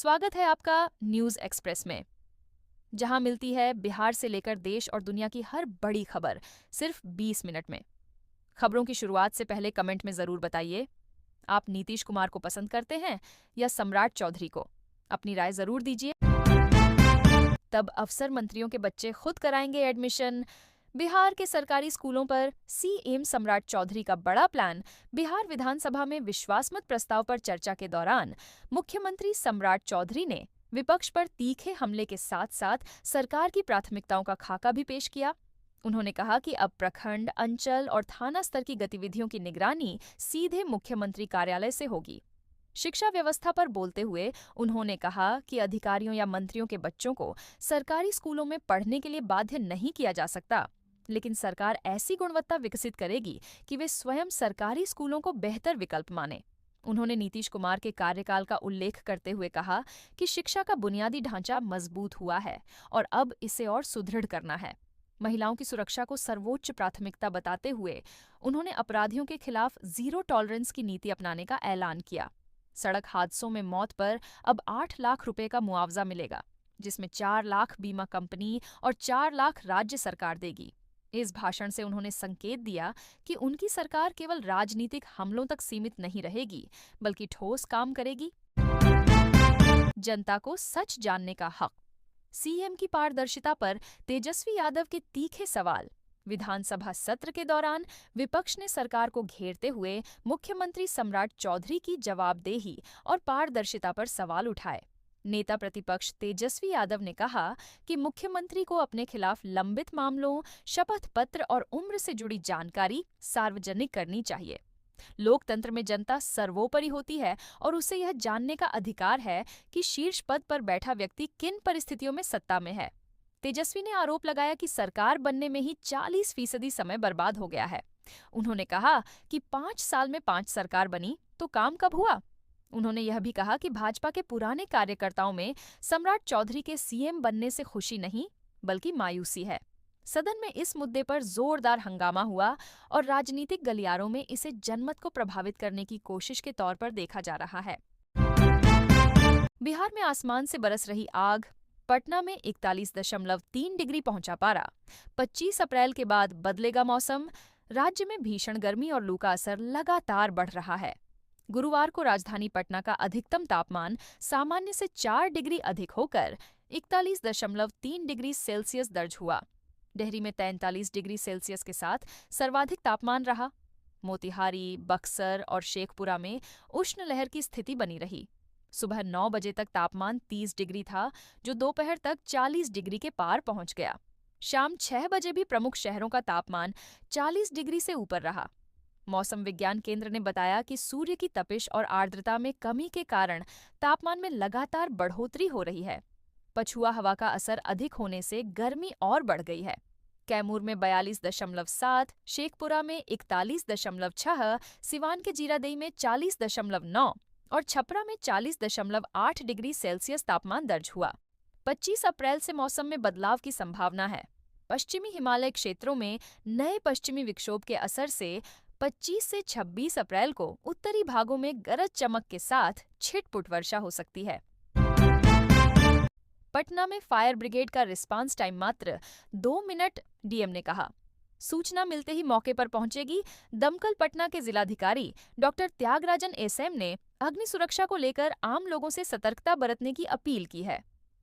स्वागत है आपका न्यूज एक्सप्रेस में, जहां मिलती है बिहार से लेकर देश और दुनिया की हर बड़ी खबर सिर्फ 20 मिनट में। खबरों की शुरुआत से पहले कमेंट में जरूर बताइए, आप नीतीश कुमार को पसंद करते हैं या सम्राट चौधरी को? अपनी राय जरूर दीजिए। तब अफसर मंत्रियों के बच्चे खुद कराएंगे एडमिशन। बिहार के सरकारी स्कूलों पर सीएम सम्राट चौधरी का बड़ा प्लान। बिहार विधानसभा में विश्वास मत प्रस्ताव पर चर्चा के दौरान मुख्यमंत्री सम्राट चौधरी ने विपक्ष पर तीखे हमले के साथ साथ सरकार की प्राथमिकताओं का खाका भी पेश किया। उन्होंने कहा कि अब प्रखंड, अंचल और थाना स्तर की गतिविधियों की निगरानी सीधे मुख्यमंत्री कार्यालय से होगी। शिक्षा व्यवस्था पर बोलते हुए उन्होंने कहा कि अधिकारियों या मंत्रियों के बच्चों को सरकारी स्कूलों में पढ़ने के लिए बाध्य नहीं किया जा सकता, लेकिन सरकार ऐसी गुणवत्ता विकसित करेगी कि वे स्वयं सरकारी स्कूलों को बेहतर विकल्प माने। उन्होंने नीतीश कुमार के कार्यकाल का उल्लेख करते हुए कहा कि शिक्षा का बुनियादी ढांचा मजबूत हुआ है और अब इसे और सुदृढ़ करना है। महिलाओं की सुरक्षा को सर्वोच्च प्राथमिकता बताते हुए उन्होंने अपराधियों के खिलाफ जीरो टॉलरेंस की नीति अपनाने का ऐलान किया। सड़क हादसों में मौत पर अब 8 लाख रुपए का मुआवजा मिलेगा, जिसमें 4 लाख बीमा कंपनी और 4 लाख राज्य सरकार देगी। इस भाषण से उन्होंने संकेत दिया कि उनकी सरकार केवल राजनीतिक हमलों तक सीमित नहीं रहेगी, बल्कि ठोस काम करेगी। जनता को सच जानने का हक। सीएम की पारदर्शिता पर तेजस्वी यादव के तीखे सवाल। विधानसभा सत्र के दौरान विपक्ष ने सरकार को घेरते हुए मुख्यमंत्री सम्राट चौधरी की जवाबदेही और पारदर्शिता पर सवाल उठाए। नेता प्रतिपक्ष तेजस्वी यादव ने कहा कि मुख्यमंत्री को अपने खिलाफ लंबित मामलों, शपथ पत्र और उम्र से जुड़ी जानकारी सार्वजनिक करनी चाहिए। लोकतंत्र में जनता सर्वोपरि होती है और उसे यह जानने का अधिकार है कि शीर्ष पद पर बैठा व्यक्ति किन परिस्थितियों में सत्ता में है। तेजस्वी ने आरोप लगाया कि सरकार बनने में ही 40% समय बर्बाद हो गया है। उन्होंने कहा कि 5 साल में 5 सरकार बनी तो काम कब हुआ? उन्होंने यह भी कहा कि भाजपा के पुराने कार्यकर्ताओं में सम्राट चौधरी के सीएम बनने से खुशी नहीं, बल्कि मायूसी है। सदन में इस मुद्दे पर जोरदार हंगामा हुआ और राजनीतिक गलियारों में इसे जनमत को प्रभावित करने की कोशिश के तौर पर देखा जा रहा है। बिहार में आसमान से बरस रही आग। पटना में 41.3 डिग्री पहुंचा पारा। 25 अप्रैल के बाद बदलेगा मौसम। राज्य में भीषण गर्मी और लू का असर लगातार बढ़ रहा है। गुरुवार को राजधानी पटना का अधिकतम तापमान सामान्य से 4 डिग्री अधिक होकर 41.3 डिग्री सेल्सियस दर्ज हुआ। डेहरी में 43 डिग्री सेल्सियस के साथ सर्वाधिक तापमान रहा। मोतिहारी, बक्सर और शेखपुरा में उष्ण लहर की स्थिति बनी रही। सुबह 9 बजे तक तापमान 30 डिग्री था, जो दोपहर तक 40 डिग्री के पार पहुंच गया। शाम 6 बजे भी प्रमुख शहरों का तापमान 40 डिग्री से ऊपर रहा। मौसम विज्ञान केंद्र ने बताया कि सूर्य की तपिश और आर्द्रता में कमी के कारण तापमान में लगातार बढ़ोतरी हो रही है। पछुआ हवा का असर अधिक होने से गर्मी और बढ़ गई है। कैमूर में 42.7, शेखपुरा में 41.6, सिवान के जीरादेई में 40.9 और छपरा में 40.8 डिग्री सेल्सियस तापमान दर्ज हुआ। 25 अप्रैल से मौसम में बदलाव की संभावना है। पश्चिमी हिमालय क्षेत्रों में नए पश्चिमी विक्षोभ के असर से 25 से 26 अप्रैल को उत्तरी भागों में गरज चमक के साथ छिटपुट वर्षा हो सकती है। पटना में फायर ब्रिगेड का रिस्पांस टाइम मात्र 2 मिनट, डीएम ने कहा। सूचना मिलते ही मौके पर पहुंचेगी। दमकल पटना के जिलाधिकारी डॉक्टर त्यागराजन एसएम ने अग्नि सुरक्षा को लेकर आम लोगों से सतर्कता बरतने की अपील की है।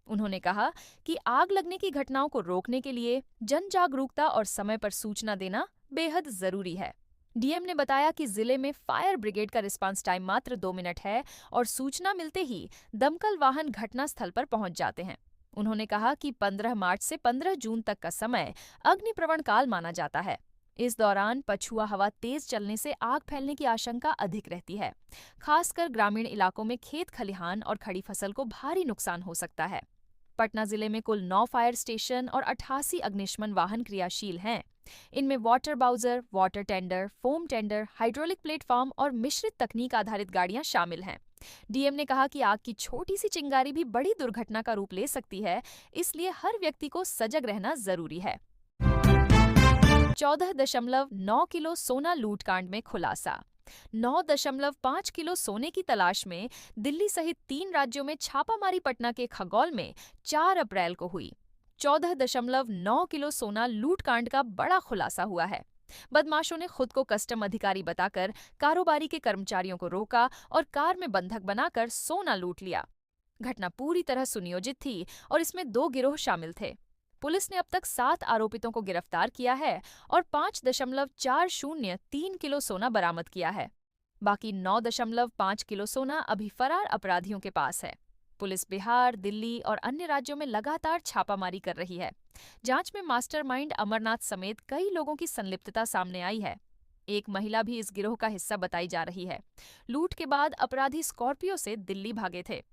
उन्होंने कहा कि आग लगने की घटनाओं को रोकने के लिए जन जागरूकता और समय पर सूचना देना बेहद जरूरी है। डीएम ने बताया कि जिले में फायर ब्रिगेड का रिस्पांस टाइम मात्र 2 मिनट है और सूचना मिलते ही दमकल वाहन घटनास्थल पर पहुंच जाते हैं। उन्होंने कहा कि 15 मार्च से 15 जून तक का समय अग्नि प्रवण काल माना जाता है। इस दौरान पछुआ हवा तेज चलने से आग फैलने की आशंका अधिक रहती है। खासकर ग्रामीण इलाकों में खेत खलिहान और खड़ी फसल को भारी नुकसान हो सकता है। पटना जिले में कुल 9 फायर स्टेशन और 88 अग्निशमन वाहन क्रियाशील हैं। इनमें water bowser, water tender, foam tender, hydraulic platform और मिश्रित तकनीक आधारित गाड़ियां शामिल हैं। डीएम ने कहा कि आग की छोटी सी चिंगारी भी बड़ी दुर्घटना का रूप ले सकती है, इसलिए हर व्यक्ति को सजग रहना जरूरी है। 14.9 किलो सोना लूटकांड में खुलासा। 9.5 किलो सोने की तलाश में दिल्ली सहित 3 राज्यों में छापामारी पटना के खगौल में 4 अप्रैल को हुई। 14.9 किलो सोना लूटकांड का बड़ा खुलासा हुआ है। बदमाशों ने खुद को कस्टम अधिकारी बताकर कारोबारी के कर्मचारियों को रोका और कार में बंधक बनाकर सोना लूट लिया। घटना पूरी तरह सुनियोजित थी और इसमें 2 गिरोह शामिल थे। पुलिस ने अब तक 7 आरोपितों को गिरफ्तार किया है और 5.403 किलो सोना बरामद किया है। बाकी 9.5 किलो सोना अभी फरार अपराधियों के पास है। पुलिस बिहार, दिल्ली और अन्य राज्यों में लगातार छापामारी कर रही है। जांच में मास्टरमाइंड अमरनाथ समेत कई लोगों की संलिप्तता सामने आई है। एक महिला भी इस गिरोह का हिस्सा बताई जा रही है। लूट के बाद अपराधी स्कॉर्पियो से दिल्ली भागे थे।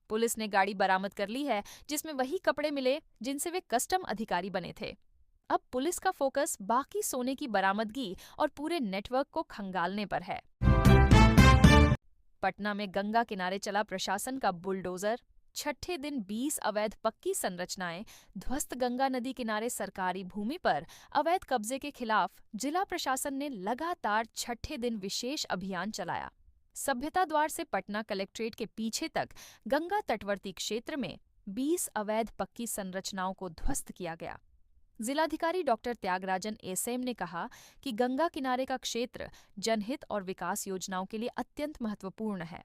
पुलिस ने गाड़ी बरामद कर ली है जिसमें वही कपड़े मिले जिनसे वे कस्टम अधिकारी बने थे। अब पुलिस का फोकस बाकी सोने की बरामदगी और पूरे नेटवर्क को खंगालने पर है। पटना में गंगा किनारे चला प्रशासन का बुलडोजर। छठे दिन 20 अवैध पक्की संरचनाएं ध्वस्त गंगा नदी किनारे सरकारी भूमि पर अवैध कब्जे के खिलाफ जिला प्रशासन ने लगातार छठे दिन विशेष अभियान चलाया। सभ्यता द्वार से पटना कलेक्ट्रेट के पीछे तक गंगा तटवर्ती क्षेत्र में 20 अवैध पक्की संरचनाओं को ध्वस्त किया गया। जिलाधिकारी डॉक्टर त्यागराजन एसएम ने कहा कि गंगा किनारे का क्षेत्र जनहित और विकास योजनाओं के लिए अत्यंत महत्वपूर्ण है।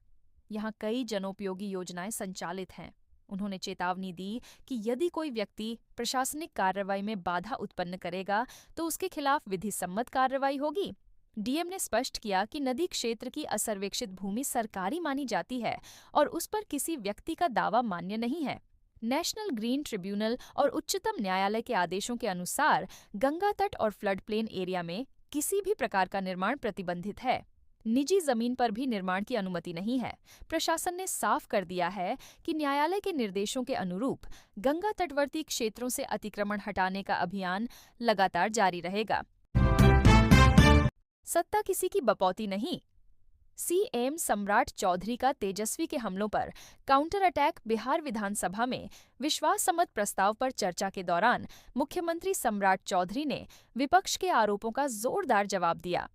यहाँ कई जनोपयोगी योजनाएं संचालित हैं। उन्होंने चेतावनी दी कि यदि कोई व्यक्ति प्रशासनिक कार्रवाई में बाधा उत्पन्न करेगा तो उसके खिलाफ विधि सम्मत कार्रवाई होगी। डीएम ने स्पष्ट किया कि नदी क्षेत्र की असर्वेक्षित भूमि सरकारी मानी जाती है और उस पर किसी व्यक्ति का दावा मान्य नहीं है। नेशनल ग्रीन ट्रिब्यूनल और उच्चतम न्यायालय के आदेशों के अनुसार गंगा तट और फ्लड प्लेन एरिया में किसी भी प्रकार का निर्माण प्रतिबंधित है। निजी जमीन पर भी निर्माण की अनुमति नहीं है। प्रशासन ने साफ कर दिया है कि न्यायालय के निर्देशों के अनुरूप गंगा तटवर्ती क्षेत्रों से अतिक्रमण हटाने का अभियान लगातार जारी रहेगा। सत्ता किसी की बपौती नहीं। सीएम सम्राट चौधरी का तेजस्वी के हमलों पर काउंटर अटैक। बिहार विधानसभा में विश्वास समत प्रस्ताव पर चर्चा के दौरान मुख्यमंत्री सम्राट चौधरी ने विपक्ष के आरोपों का जोरदार जवाब दिया।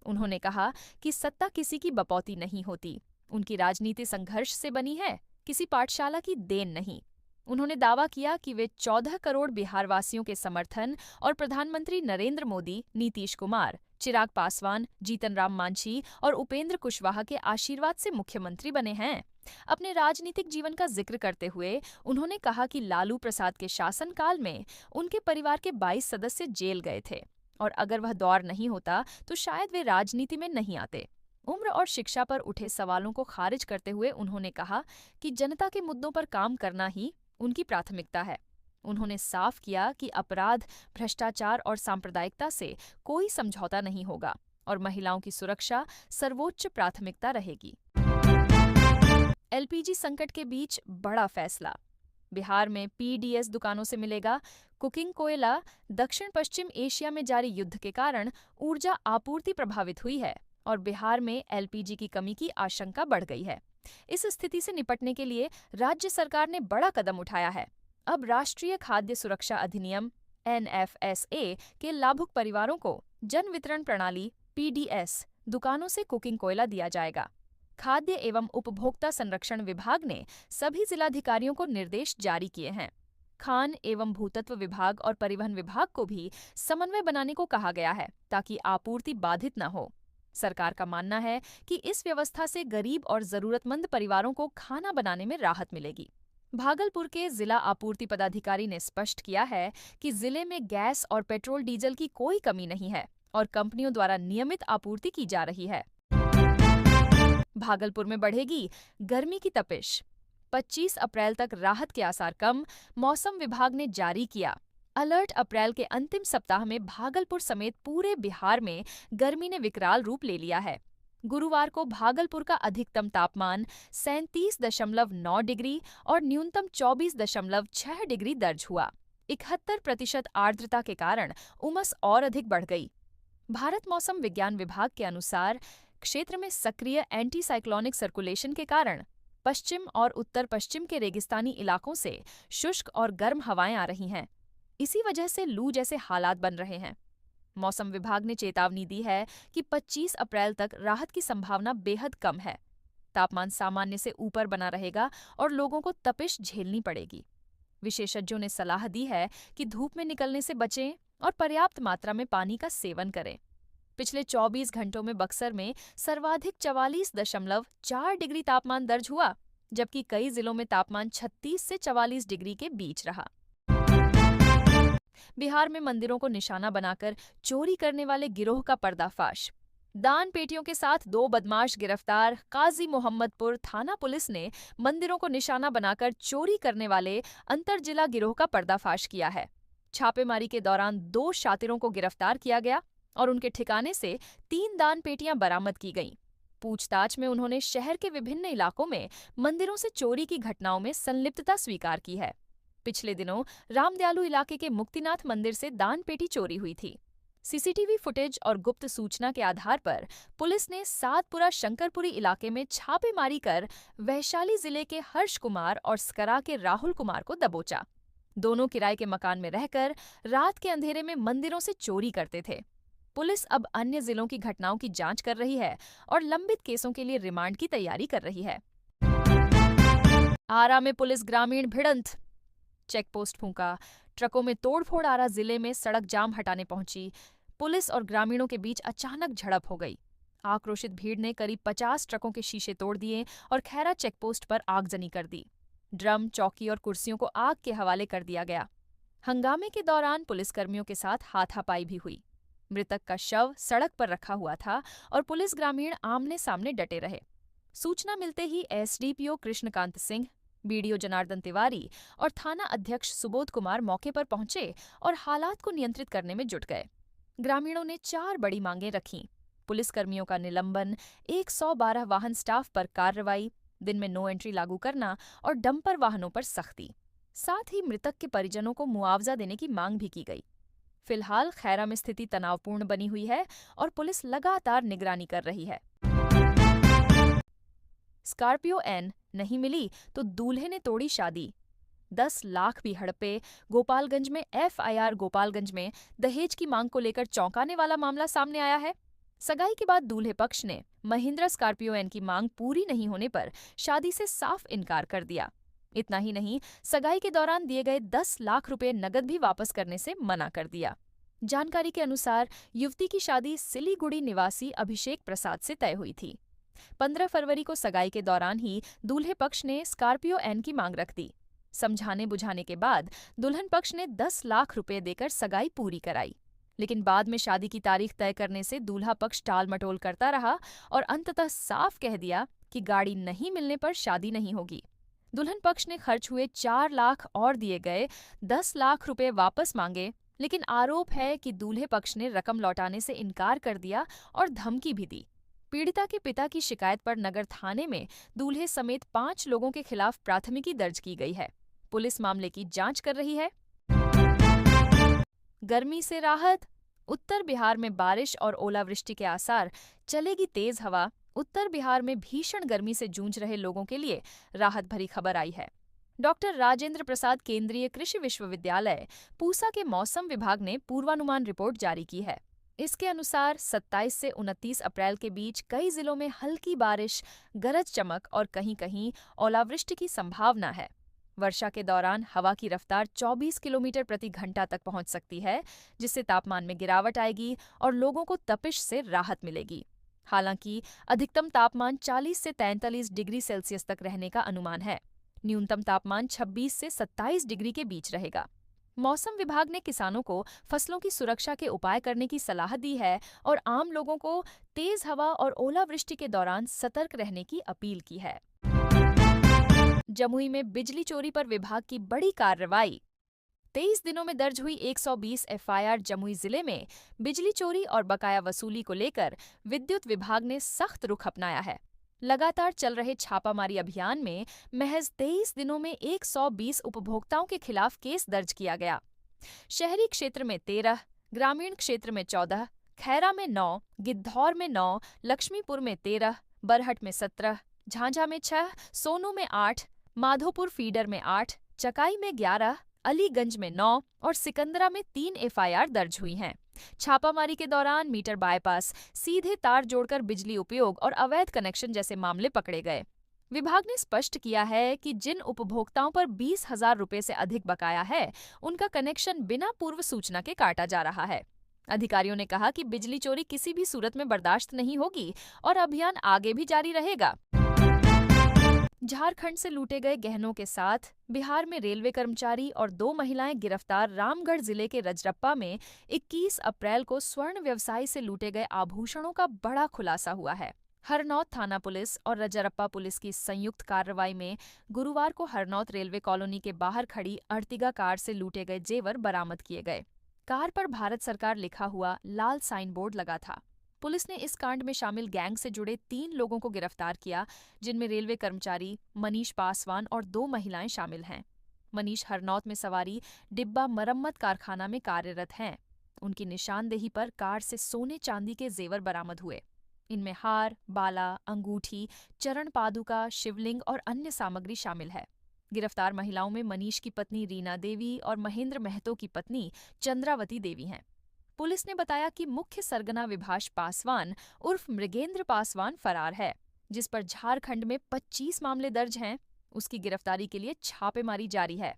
उन्होंने कहा कि सत्ता किसी की बपौती नहीं होती, उनकी राजनीति संघर्ष से बनी है, किसी पाठशाला की देन नहीं। उन्होंने दावा किया कि वे 14 करोड़ बिहारवासियों के समर्थन और प्रधानमंत्री नरेंद्र मोदी, नीतीश कुमार, चिराग पासवान, जीतन राम मांझी और उपेंद्र कुशवाहा के आशीर्वाद से मुख्यमंत्री बने हैं। अपने राजनीतिक जीवन का जिक्र करते हुए उन्होंने कहा कि लालू प्रसाद के शासनकाल में उनके परिवार के 22 सदस्य जेल गए थे और अगर वह दौर नहीं होता तो शायद वे राजनीति में नहीं आते। उम्र और शिक्षा पर उठे सवालों को खारिज करते हुए उन्होंने कहा कि जनता के मुद्दों पर काम करना ही उनकी प्राथमिकता है। उन्होंने साफ किया कि अपराध, भ्रष्टाचार और सांप्रदायिकता से कोई समझौता नहीं होगा और महिलाओं की सुरक्षा सर्वोच्च प्राथमिकता रहेगी। एलपीजी संकट के बीच बड़ा फैसला। बिहार में पीडीएस दुकानों से मिलेगा कुकिंग कोयला। दक्षिण पश्चिम एशिया में जारी युद्ध के कारण ऊर्जा आपूर्ति प्रभावित हुई है और बिहार में एलपीजी की कमी की आशंका बढ़ गई है। इस स्थिति से निपटने के लिए राज्य सरकार ने बड़ा कदम उठाया है। अब राष्ट्रीय खाद्य सुरक्षा अधिनियम एनएफएसए के लाभुक परिवारों को जन वितरण प्रणाली पीडीएस दुकानों से कुकिंग कोयला दिया जाएगा। खाद्य एवं उपभोक्ता संरक्षण विभाग ने सभी जिलाधिकारियों को निर्देश जारी किए हैं। खान एवं भूतत्व विभाग और परिवहन विभाग को भी समन्वय बनाने को कहा गया है ताकि आपूर्ति बाधित न हो। सरकार का मानना है कि इस व्यवस्था से गरीब और जरूरतमंद परिवारों को खाना बनाने में राहत मिलेगी। भागलपुर के जिला आपूर्ति पदाधिकारी ने स्पष्ट किया है कि जिले में गैस और पेट्रोल डीजल की कोई कमी नहीं है और कंपनियों द्वारा नियमित आपूर्ति की जा रही है। भागलपुर में बढ़ेगी गर्मी की तपिश। 25 अप्रैल तक राहत के आसार कम। मौसम विभाग ने जारी किया अलर्ट। अप्रैल के अंतिम सप्ताह में भागलपुर समेत पूरे बिहार में गर्मी ने विकराल रूप ले लिया है। गुरुवार को भागलपुर का अधिकतम तापमान 37.9 डिग्री और न्यूनतम 24.6 डिग्री दर्ज हुआ। 71% आर्द्रता के कारण उमस और अधिक बढ़ गई। भारत मौसम विज्ञान विभाग के अनुसार क्षेत्र में सक्रिय एंटी साइक्लोनिक सर्कुलेशन के कारण पश्चिम और उत्तर पश्चिम के रेगिस्तानी इलाकों से शुष्क और गर्म हवाएं आ रही हैं। इसी वजह से लू जैसे हालात बन रहे हैं। मौसम विभाग ने चेतावनी दी है कि 25 अप्रैल तक राहत की संभावना बेहद कम है। तापमान सामान्य से ऊपर बना रहेगा और लोगों को तपिश झेलनी पड़ेगी। विशेषज्ञों ने सलाह दी है कि धूप में निकलने से बचें और पर्याप्त मात्रा में पानी का सेवन करें। पिछले 24 घंटों में बक्सर में सर्वाधिक 44.4 डिग्री तापमान दर्ज हुआ, जबकि कई जिलों में तापमान 36 से 44 डिग्री के बीच रहा। बिहार में मंदिरों को निशाना बनाकर चोरी करने वाले गिरोह का पर्दाफाश। दान पेटियों के साथ 2 बदमाश गिरफ्तार। काजी मोहम्मदपुर थाना पुलिस ने मंदिरों को निशाना बनाकर चोरी करने वाले अंतरजिला गिरोह का पर्दाफाश किया है। छापेमारी के दौरान 2 शातिरों को गिरफ्तार किया गया और उनके ठिकाने से 3 दान पेटियां बरामद की गईं। पूछताछ में उन्होंने शहर के विभिन्न इलाकों में मंदिरों से चोरी की घटनाओं में संलिप्तता स्वीकार की है। पिछले दिनों रामदयालु इलाके के मुक्तिनाथ मंदिर से दान पेटी चोरी हुई थी। सीसीटीवी फुटेज और गुप्त सूचना के आधार पर पुलिस ने सातपुरा शंकरपुरी इलाके में छापेमारी कर वैशाली जिले के हर्ष कुमार और स्करा के राहुल कुमार को दबोचा। दोनों किराए के मकान में रहकर रात के अंधेरे में मंदिरों से चोरी करते थे। पुलिस अब अन्य जिलों की घटनाओं की जांच कर रही है और लंबित केसों के लिए रिमांड की तैयारी कर रही है। आरा में पुलिस ग्रामीण भिड़ंत, चेकपोस्ट फूंका, ट्रकों में तोड़फोड़। आरा जिले में सड़क जाम हटाने पहुंची पुलिस और ग्रामीणों के बीच अचानक झड़प हो गई। आक्रोशित भीड़ ने करीब 50 ट्रकों के शीशे तोड़ दिए और खैरा चेकपोस्ट पर आगजनी कर दी। ड्रम, चौकी और कुर्सियों को आग के हवाले कर दिया गया। हंगामे के दौरान पुलिसकर्मियों के साथ हाथापाई भी हुई। मृतक का शव सड़क पर रखा हुआ था और पुलिस ग्रामीण आमने सामने डटे रहे। सूचना मिलते ही एसडीपीओ कृष्णकांत सिंह, बीडीओ जनार्दन तिवारी और थाना अध्यक्ष सुबोध कुमार मौके पर पहुंचे और हालात को नियंत्रित करने में जुट गए। ग्रामीणों ने 4 बड़ी मांगें रखीं। पुलिसकर्मियों का निलंबन, 112 वाहन स्टाफ पर कार्रवाई, दिन में नो एंट्री लागू करना और डंपर वाहनों पर सख्ती। साथ ही मृतक के परिजनों को मुआवजा देने की मांग भी की गई। फिलहाल खैरा में स्थिति तनावपूर्ण बनी हुई है और पुलिस लगातार निगरानी कर रही है। स्कॉर्पियो एन नहीं मिली तो दूल्हे ने तोड़ी शादी। 10 लाख भी हड़पे। गोपालगंज में एफआईआर। गोपालगंज में दहेज की मांग को लेकर चौंकाने वाला मामला सामने आया है। सगाई के बाद दूल्हे पक्ष ने महिंद्रा स्कॉर्पियो एन की मांग पूरी नहीं होने पर शादी से साफ इनकार कर दिया। इतना ही नहीं, सगाई के दौरान दिए गए 10 लाख रुपए नगद भी वापस करने से मना कर दिया। जानकारी के अनुसार युवती की शादी सिलीगुड़ी निवासी अभिषेक प्रसाद से तय हुई थी। 15 फरवरी को सगाई के दौरान ही दूल्हे पक्ष ने स्कॉर्पियो एन की मांग रख दी। समझाने बुझाने के बाद दुल्हन पक्ष ने 10 लाख रुपए देकर सगाई पूरी कराई, लेकिन बाद में शादी की तारीख तय करने से दूल्हा पक्ष टाल मटोल करता रहा और अंततः साफ कह दिया कि गाड़ी नहीं मिलने पर शादी नहीं होगी। दुल्हन पक्ष ने खर्च हुए 4 लाख और दिए गए 10 लाख रुपए वापस मांगे, लेकिन आरोप है कि दूल्हे पक्ष ने रकम लौटाने से इनकार कर दिया और धमकी भी दी। पीड़िता के पिता की शिकायत पर नगर थाने में दूल्हे समेत 5 लोगों के खिलाफ प्राथमिकी दर्ज की गई है। पुलिस मामले की जांच कर रही है। गर्मी से राहत। उत्तर बिहार में बारिश और ओलावृष्टि के आसार। चलेगी तेज हवा। उत्तर बिहार में भीषण गर्मी से जूझ रहे लोगों के लिए राहत भरी खबर आई है। डॉक्टर राजेंद्र प्रसाद केंद्रीय कृषि विश्वविद्यालय पूसा के मौसम विभाग ने पूर्वानुमान रिपोर्ट जारी की है। इसके अनुसार 27 से 29 अप्रैल के बीच कई जिलों में हल्की बारिश, गरज चमक और कहीं-कहीं ओलावृष्टि की संभावना है। वर्षा के दौरान हवा की रफ्तार 24 किलोमीटर प्रति घंटा तक पहुंच सकती है, जिससे तापमान में गिरावट आएगी और लोगों को तपिश से राहत मिलेगी। हालांकि अधिकतम तापमान 40 से 43 डिग्री सेल्सियस तक रहने का अनुमान है। न्यूनतम तापमान 26 से 27 डिग्री के बीच रहेगा। मौसम विभाग ने किसानों को फसलों की सुरक्षा के उपाय करने की सलाह दी है और आम लोगों को तेज हवा और ओलावृष्टि के दौरान सतर्क रहने की अपील की है। जमुई में बिजली चोरी पर विभाग की बड़ी कार्रवाई। 23 दिनों में दर्ज हुई 120 एफआईआर। जमुई जिले में बिजली चोरी और बकाया वसूली को लेकर विद्युत विभाग ने सख्त रुख अपनाया है। लगातार चल रहे छापामारी अभियान में महज 23 दिनों में 120 उपभोक्ताओं के खिलाफ केस दर्ज किया गया। शहरी क्षेत्र में 13, ग्रामीण क्षेत्र में 14, खैरा में 9, गिद्धौर में 9, लक्ष्मीपुर में 13, बरहट में 17, झांझा में 6, सोनू में 8, माधोपुर फीडर में 8, चकाई में 11, अलीगंज में 9 और सिकंदरा में 3 एफआईआर दर्ज हुई हैं। छापामारी के दौरान मीटर बायपास, सीधे तार जोड़कर बिजली उपयोग और अवैध कनेक्शन जैसे मामले पकड़े गए। विभाग ने स्पष्ट किया है कि जिन उपभोक्ताओं पर 20,000 रुपए से अधिक बकाया है, उनका कनेक्शन बिना पूर्व सूचना के काटा जा रहा है। अधिकारियों ने कहा कि बिजली चोरी किसी भी सूरत में बर्दाश्त नहीं होगी और अभियान आगे भी जारी रहेगा। झारखंड से लूटे गए गहनों के साथ बिहार में रेलवे कर्मचारी और 2 महिलाएं गिरफ्तार। रामगढ़ जिले के रजरप्पा में 21 अप्रैल को स्वर्ण व्यवसायी से लूटे गए आभूषणों का बड़ा खुलासा हुआ है। हरनौत थाना पुलिस और रजरप्पा पुलिस की संयुक्त कार्रवाई में गुरुवार को हरनौत रेलवे कॉलोनी के बाहर खड़ी अर्टिगा कार से लूटे गए जेवर बरामद किए गए। कार पर भारत सरकार लिखा हुआ लाल साइन बोर्ड लगा था। पुलिस ने इस कांड में शामिल गैंग से जुड़े 3 लोगों को गिरफ्तार किया, जिनमें रेलवे कर्मचारी मनीष पासवान और 2 महिलाएं शामिल हैं। मनीष हरनौत में सवारी डिब्बा मरम्मत कारखाना में कार्यरत हैं। उनकी निशानदेही पर कार से सोने चांदी के जेवर बरामद हुए। इनमें हार, बाला, अंगूठी, चरण पादुका, शिवलिंग और अन्य सामग्री शामिल है। गिरफ्तार महिलाओं में मनीष की पत्नी रीना देवी और महेंद्र महतो की पत्नी चंद्रावती देवी हैं। पुलिस ने बताया कि मुख्य सरगना विभाष पासवान उर्फ मृगेंद्र पासवान फरार है, जिस पर झारखंड में 25 मामले दर्ज हैं। उसकी गिरफ्तारी के लिए छापेमारी जारी है।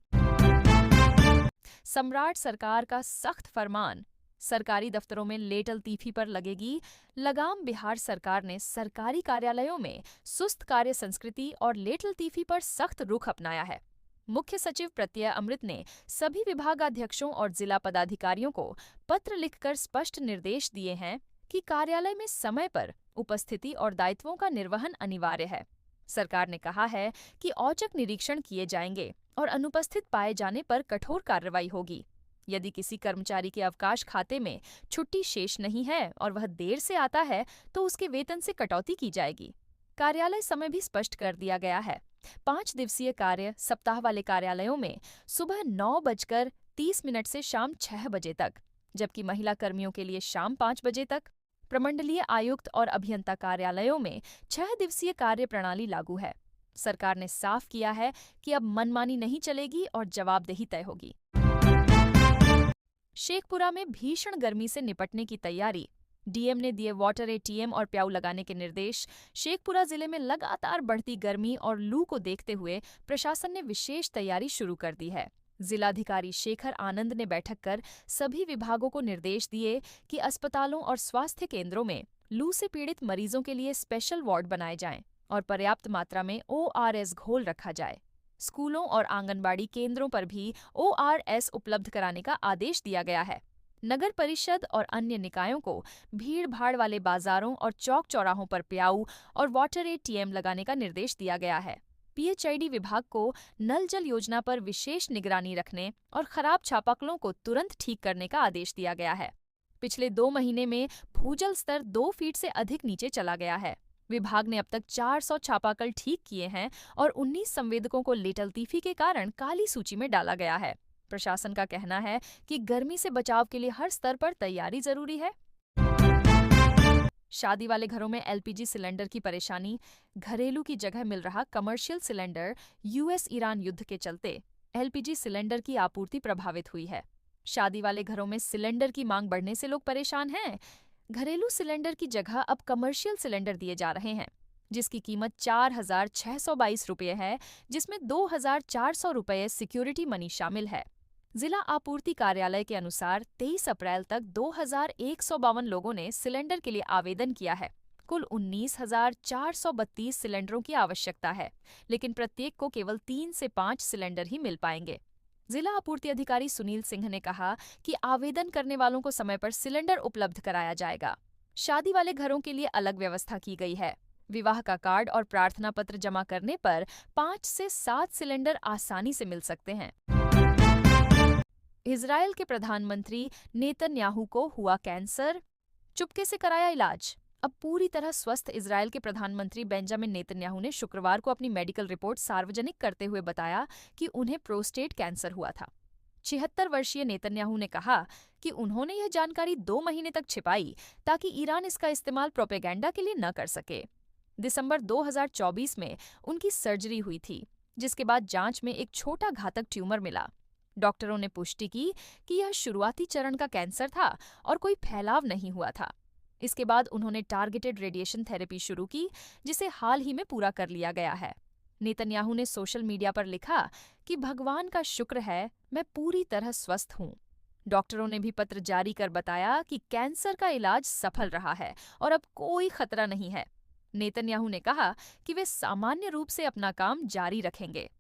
सम्राट सरकार का सख्त फरमान, सरकारी दफ्तरों में लेटल तीफी पर लगेगी लगाम। बिहार सरकार ने सरकारी कार्यालयों में सुस्त कार्य संस्कृति और लेटल तीफी पर सख्त रुख अपनाया है। मुख्य सचिव प्रत्यय अमृत ने सभी विभागाध्यक्षों और जिला पदाधिकारियों को पत्र लिखकर स्पष्ट निर्देश दिए हैं कि कार्यालय में समय पर उपस्थिति और दायित्वों का निर्वहन अनिवार्य है। सरकार ने कहा है कि औचक निरीक्षण किए जाएंगे और अनुपस्थित पाए जाने पर कठोर कार्रवाई होगी। यदि किसी कर्मचारी के अवकाश खाते में छुट्टी शेष नहीं है और वह देर से आता है तो उसके वेतन से कटौती की जाएगी। कार्यालय समय भी स्पष्ट कर दिया गया है। 5 दिवसीय कार्य सप्ताह वाले कार्यालयों में सुबह 9:30 से शाम 6 बजे तक, जबकि महिला कर्मियों के लिए शाम 5 बजे तक। प्रमंडलीय आयुक्त और अभियंता कार्यालयों में 6 दिवसीय कार्य प्रणाली लागू है। सरकार ने साफ किया है कि अब मनमानी नहीं चलेगी और जवाबदेही तय होगी। शेखपुरा में भीषण गर्मी से निपटने की तैयारी, डीएम ने दिए वाटर एटीएम और प्याऊ लगाने के निर्देश। शेखपुरा जिले में लगातार बढ़ती गर्मी और लू को देखते हुए प्रशासन ने विशेष तैयारी शुरू कर दी है। जिलाधिकारी शेखर आनंद ने बैठक कर सभी विभागों को निर्देश दिए कि अस्पतालों और स्वास्थ्य केंद्रों में लू से पीड़ित मरीजों के लिए स्पेशल वार्ड बनाए जाएं और पर्याप्त मात्रा में ORS घोल रखा जाए। स्कूलों और आंगनबाड़ी केंद्रों पर भी ORS उपलब्ध कराने का आदेश दिया गया है। नगर परिषद और अन्य निकायों को भीड़ भाड़ वाले बाजारों और चौक चौराहों पर प्याऊ और वाटर एटीएम लगाने का निर्देश दिया गया है। PHID विभाग को नल जल योजना पर विशेष निगरानी रखने और खराब चापाकलों को तुरंत ठीक करने का आदेश दिया गया है। पिछले 2 महीने में भूजल स्तर 2 फीट से अधिक नीचे चला गया है। विभाग ने अब तक 400 चापाकल ठीक किए हैं और 19 संवेदकों को लेटल तीफी के कारण काली सूची में डाला गया है। प्रशासन का कहना है कि गर्मी से बचाव के लिए हर स्तर पर तैयारी जरूरी है। शादी वाले घरों में LPG सिलेंडर की परेशानी, घरेलू की जगह मिल रहा कमर्शियल सिलेंडर। US ईरान युद्ध के चलते LPG सिलेंडर की आपूर्ति प्रभावित हुई है। शादी वाले घरों में सिलेंडर की मांग बढ़ने से लोग परेशान हैं। घरेलू सिलेंडर की जगह अब कमर्शियल सिलेंडर दिए जा रहे हैं, जिसकी कीमत 4,622 रुपये है, जिसमें 2,400 रुपये सिक्योरिटी मनी शामिल है। जिला आपूर्ति कार्यालय के अनुसार 23 अप्रैल तक 2,152 लोगों ने सिलेंडर के लिए आवेदन किया है। कुल 19,432 सिलेंडरों की आवश्यकता है, लेकिन प्रत्येक को केवल 3 से 5 सिलेंडर ही मिल पाएंगे। जिला आपूर्ति अधिकारी सुनील सिंह ने कहा कि आवेदन करने वालों को समय पर सिलेंडर उपलब्ध कराया जाएगा। शादी वाले घरों के लिए अलग व्यवस्था की गई है। विवाह का कार्ड और प्रार्थना पत्र जमा करने पर 5 से 7 सिलेंडर आसानी से मिल सकते हैं। इजराइल के प्रधानमंत्री नेतन्याहू को हुआ कैंसर, चुपके से कराया इलाज। अब पूरी तरह स्वस्थ इजराइल के प्रधानमंत्री बेंजामिन नेतन्याहू ने शुक्रवार को अपनी मेडिकल रिपोर्ट सार्वजनिक करते हुए बताया कि उन्हें प्रोस्टेट कैंसर हुआ था। 76 वर्षीय नेतन्याहू ने कहा कि उन्होंने यह जानकारी 2 महीने तक छिपाई ताकि ईरान इसका इस्तेमाल प्रोपेगेंडा के लिए न कर सके। दिसंबर 2024 में उनकी सर्जरी हुई थी, जिसके बाद जांच में एक छोटा घातक ट्यूमर मिला। डॉक्टरों ने पुष्टि की कि यह शुरुआती चरण का कैंसर था और कोई फैलाव नहीं हुआ था। इसके बाद उन्होंने टारगेटेड रेडिएशन थेरेपी शुरू की, जिसे हाल ही में पूरा कर लिया गया है। नेतन्याहू ने सोशल मीडिया पर लिखा कि भगवान का शुक्र है, मैं पूरी तरह स्वस्थ हूँ। डॉक्टरों ने भी पत्र जारी कर बताया कि कैंसर का इलाज सफल रहा है और अब कोई खतरा नहीं है। नेतन्याहू ने कहा कि वे सामान्य रूप से अपना काम जारी रखेंगे।